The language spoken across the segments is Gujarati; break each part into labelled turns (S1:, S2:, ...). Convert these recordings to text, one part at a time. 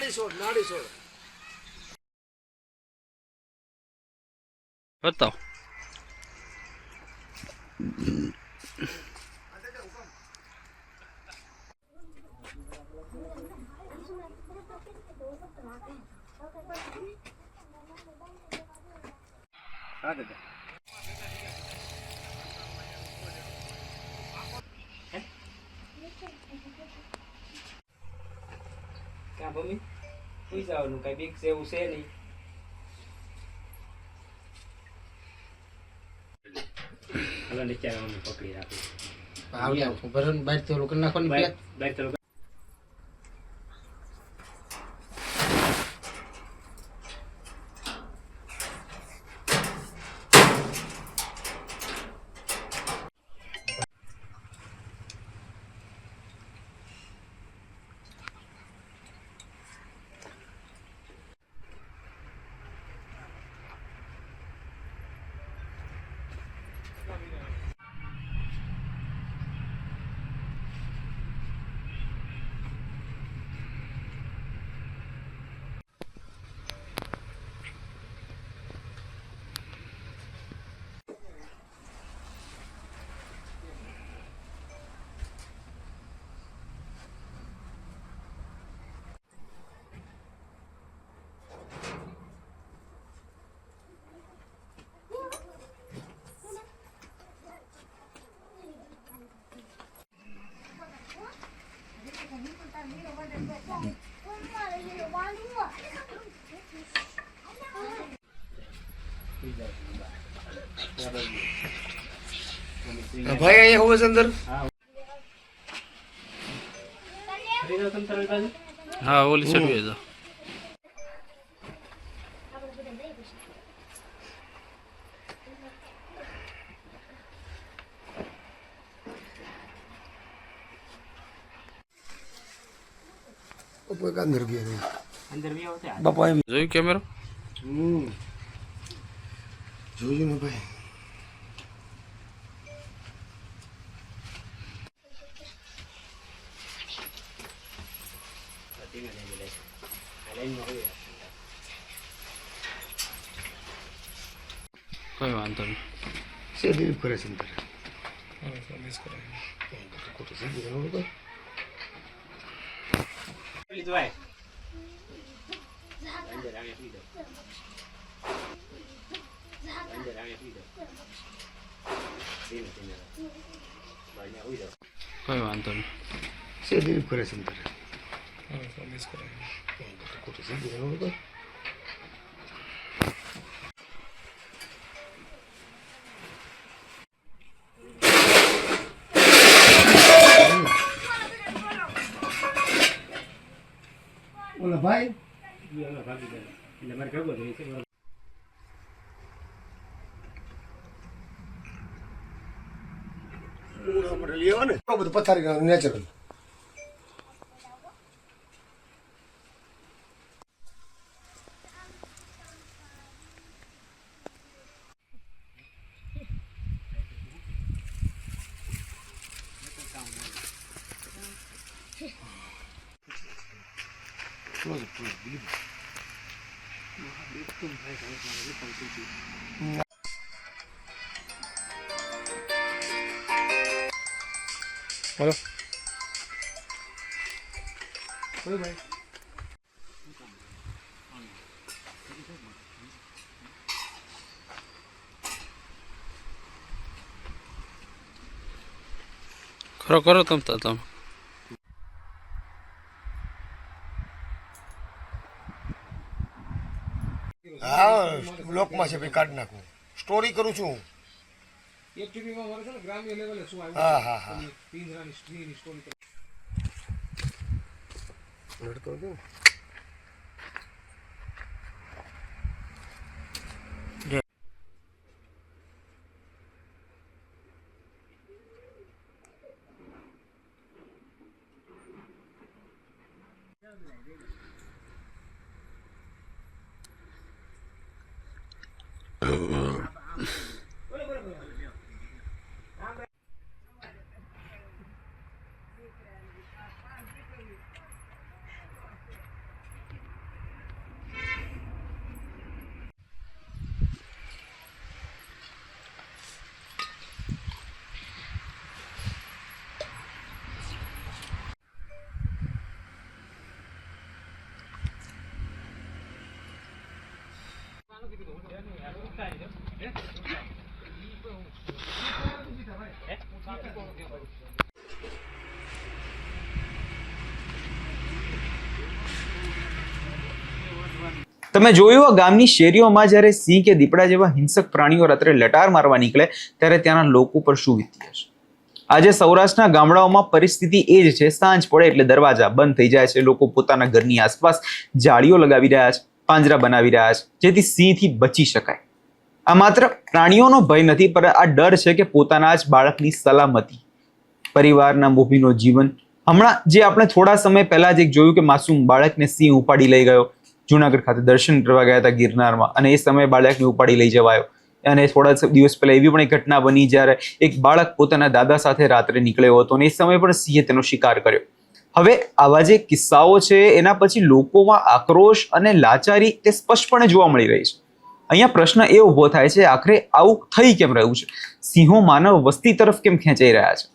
S1: નાડી છોડ
S2: બતાવો.
S3: ક્યાં ભૂમિ સુઈ જવાનું, કઈ બીક જેવું છે નહીં. હાલો નીચે આવવાનું પકડી રાખું. બહાર તો લોકો
S1: ભાઈ અહીંયા હોવે છે અંદર
S2: હા ઓલી સડવે તો
S1: અંદર ગયા
S3: અંદર બી આવશે.
S1: બાપા એમ
S2: જોયું કેમેરો.
S1: જોયું ને ભાઈ
S2: કોઈ વાંધો નહીં.
S1: છે દિલીપ કરે છે અંદર ખોટું છે બીજાનું લોકો.
S3: લીધું આય. અંદર આવે પી દો. અંદર આવે પી દો. ધીમે ધીમે. બહાર હોઈ જાઓ.
S2: કોઈ વાંધો નહીં.
S1: છે દિલીપ કરે છે અંદર ખોટું છે બીજાનું લોકો. ઓલા ભાઈ
S3: ભાગી ગયા એટલે મારે ભેગો થઈ છે.
S1: લેવા ને બધું પથારી નેચરલ બોલો કોઈ ભાઈ
S2: કરો કરો તમે.
S1: હા બ્લોકમાં છે ભાઈ કાઢી નાખું સ્ટોરી કરું છું હા હા હા લડતો હતો
S4: તમે જોયું આ ગામની શેરીઓમાં જ્યારે સિંહ કે દીપડા જેવા હિંસક પ્રાણીઓ રાત્રે લટાર મારવા નીકળે ત્યારે ત્યાંના લોકો પર શું વીતી હશે. આજે સૌરાષ્ટ્રના ગામડાઓમાં પરિસ્થિતિ એ જ છે. સાંજ પડે એટલે દરવાજા બંધ થઈ જાય છે. લોકો પોતાના ઘરની આસપાસ જાળીઓ લગાવી રહ્યા છે, પાંજરા બનાવી રહ્યા છે, જેથી સિંહથી બચી શકાય. આ માત્ર પ્રાણીઓનો ભય નથી, પણ આ ડર છે કે પોતાના જ બાળકની સલામતી, પરિવારના મોભીનો જીવન. હમણાં જે આપણે થોડા સમય પહેલા જ એક જોયું કે માસૂમ બાળકને સિંહ ઉપાડી લઈ ગયો. જુનાગઢ ખાતે દર્શન કરવા ગયા હતા ગિરનારમાં, અને એ સમયે બાળકને ઉપાડી લઈ જવાયો. અને થોડા દિવસ પહેલા એવી પણ એક ઘટના બની જ્યારે એક બાળક પોતાના દાદા સાથે રાત્રે નીકળ્યો હતો અને એ સમયે પણ સિંહે તેનો શિકાર કર્યો. હવે આવા જે કિસ્સાઓ છે એના પછી લોકોમાં આક્રોશ અને લાચારી તે સ્પષ્ટપણે જોવા મળી રહી છે. અહીંયા પ્રશ્ન એ ઊભો થાય છે, આખરે આવું થઈ કેમ રહ્યું છે? સિંહો માનવ વસ્તી તરફ કેમ ખેંચાઈ રહ્યા છે?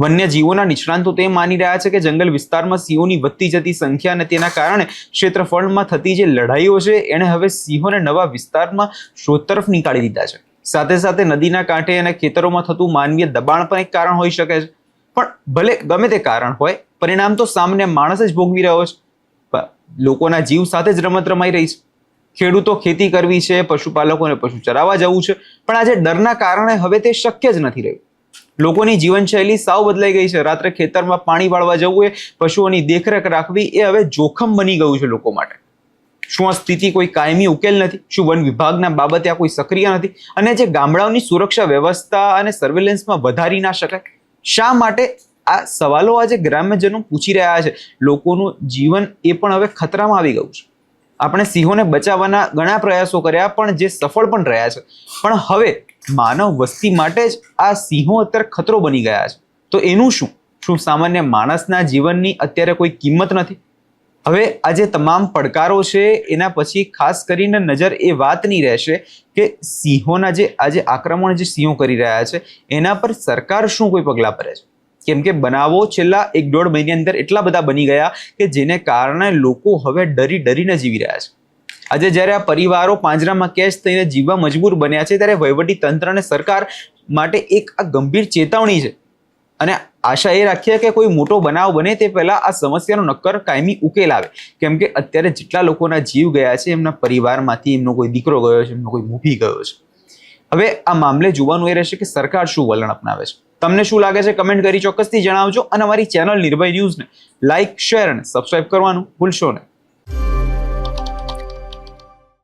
S4: વન્યજીવોના નિષ્ણાંતો તે માની રહ્યા છે કે જંગલ વિસ્તારમાં સિંહોની વધતી જતી સંખ્યા અને તેના કારણે ક્ષેત્રફળમાં થતી જે લડાઈઓ છે એણે હવે સિંહોને નવા વિસ્તારમાં શોધ તરફ નીકાળી દીધા છે. સાથે સાથે નદીના કાંઠે અને ખેતરોમાં થતું માનવીય દબાણ પણ એક કારણ હોઈ શકે છે. પણ ભલે ગમે તે કારણ હોય, પરિણામ તો સામાન્ય માણસ જ ભોગવી રહ્યો છે. લોકોના જીવ સાથે જ રમત રમાઈ રહી છે. ખેડૂતો ખેતી કરવી છે, પશુપાલકોને પશુ ચરાવવા જવું છે, પણ આજે ડરના કારણે હવે તે શક્ય જ નથી રહ્યું. લોકોની જીવનશૈલી સાવ બદલાઈ ગઈ છે. રાત્રે ખેતરમાં પાણી વાળવા જવું એ પશુઓની દેખરેખ રાખવી એ હવે જોખમ બની ગયું છે લોકો માટે. શું આ સ્થિતિ કોઈ કાયમી ઉકેલ નથી? શું વન વિભાગના બાબતે આ કોઈ સક્રિય નથી? અને જે ગામડાઓની સુરક્ષા વ્યવસ્થા અને સર્વેલન્સમાં વધારી ના શકાય? શા માટે? આ સવાલો આજે ગ્રામ્યજનો પૂછી રહ્યા છે. લોકોનું જીવન એ પણ હવે ખતરામાં આવી ગયું છે. આપણે સિંહોને બચાવવાના ઘણા પ્રયાસો કર્યા, પણ જે સફળ પણ રહ્યા છે. પણ હવે માનવ વસ્તી માટે જ આ સિંહો અત્યારે ખતરો બની ગયા છે. તો એનું શું? શું સામાન્ય માણસના જીવનની અત્યારે કોઈ કિંમત નથી? હવે આ જે તમામ પડકારો છે એના પછી ખાસ કરીને નજર એ વાતની રહેશે કે સિંહોના જે આજે આક્રમણ જે સિંહો કરી રહ્યા છે એના પર સરકાર શું કોઈ પગલાં ભરે છે? કેમ કે બનાવો છેલ્લા 1-1.5 મહિની અંદર એટલા બધા બની ગયા કે જેને કારણે લોકો હવે ડરી ડરીને જીવી રહ્યા છે. આજે જ્યારે આ પરિવારો પાંજરામાં કેદ થઈને જીવવા મજબૂર બન્યા છે ત્યારે વહીવટી તંત્ર અને સરકાર માટે એક આ ગંભીર ચેતવણી છે. અને આશા એ રાખીએ કે કોઈ મોટો બનાવ બને તે પહેલા આ સમસ્યાનો નક્કર કાયમી ઉકેલ આવે. કેમ કે અત્યારે જેટલા લોકોના જીવ ગયા છે એમના પરિવારમાંથી એમનો કોઈ દીકરો ગયો છે, એમનો કોઈ મૂવી ગયો છે. હવે આ મામલે જોવાનું એ રહેશે કે સરકાર શું વલણ અપનાવે છે. તમને શું લાગે છે કમેન્ટ કરી ચોક્કસથી જણાવજો. અને અમારી ચેનલ નિર્ભય ન્યૂઝને લાઇક, શેર અને સબસ્ક્રાઇબ કરવાનું ભૂલશો નહીં.